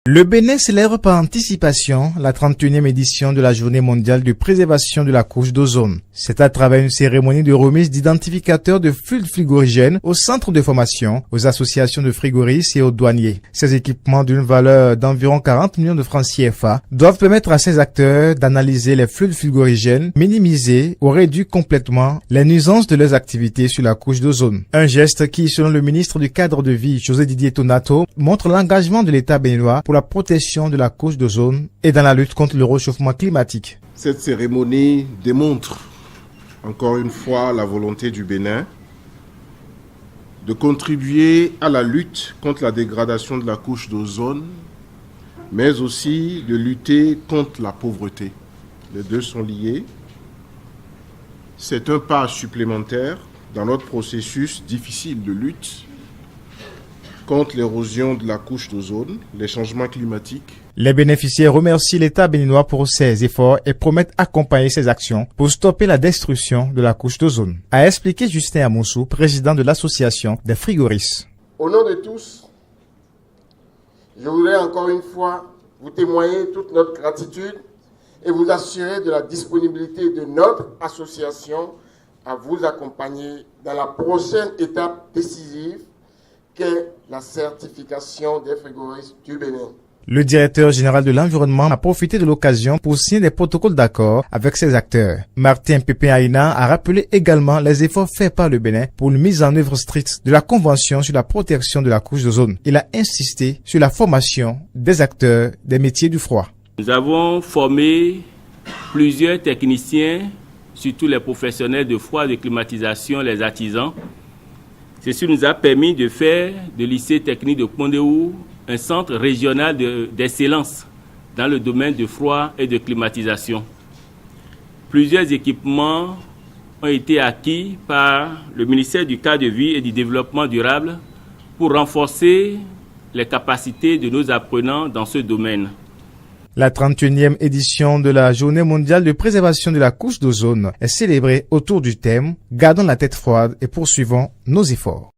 Le Bénin célèbre par anticipation la 31e édition de la Journée mondiale de préservation de la couche d'ozone. C'est à travers une cérémonie de remise d'identificateurs de fluides frigorigènes aux centres de formation, aux associations de frigoristes et aux douaniers. Ces équipements d'une valeur d'environ 40 millions de francs CFA doivent permettre à ces acteurs d'analyser les fluides frigorigènes, minimiser ou réduire complètement les nuisances de leurs activités sur la couche d'ozone. Un geste qui, selon le ministre du Cadre de Vie, José Didier Tonato, montre l'engagement de l'État béninois pour la protection de la couche d'ozone et dans la lutte contre le réchauffement climatique. Cette cérémonie démontre encore une fois la volonté du Bénin de contribuer à la lutte contre la dégradation de la couche d'ozone, mais aussi de lutter contre la pauvreté. Les deux sont liés. C'est un pas supplémentaire dans notre processus difficile de lutte contre l'érosion de la couche d'ozone, les changements climatiques. Les bénéficiaires remercient l'État béninois pour ses efforts et promettent accompagner ses actions pour stopper la destruction de la couche d'ozone, a expliqué Justin Amoussou, président de l'association des frigoristes. Au nom de tous, je voudrais encore une fois vous témoigner toute notre gratitude et vous assurer de la disponibilité de notre association à vous accompagner dans la prochaine étape décisive qu'est la certification des frigoristes du Bénin. Le directeur général de l'environnement a profité de l'occasion pour signer des protocoles d'accord avec ses acteurs. Martin Pépin Aïna a rappelé également les efforts faits par le Bénin pour une mise en œuvre stricte de la Convention sur la protection de la couche d'ozone. Il a insisté sur la formation des acteurs des métiers du froid. Nous avons formé plusieurs techniciens, surtout les professionnels de froid, de climatisation, les artisans. Ceci nous a permis de faire de lycée technique de Pondéou un centre régional d'excellence dans le domaine de froid et de climatisation. Plusieurs équipements ont été acquis par le ministère du Cadre de Vie et du Développement durable pour renforcer les capacités de nos apprenants dans ce domaine. La 31e édition de la Journée mondiale de préservation de la couche d'ozone est célébrée autour du thème « Gardons la tête froide et poursuivons nos efforts ».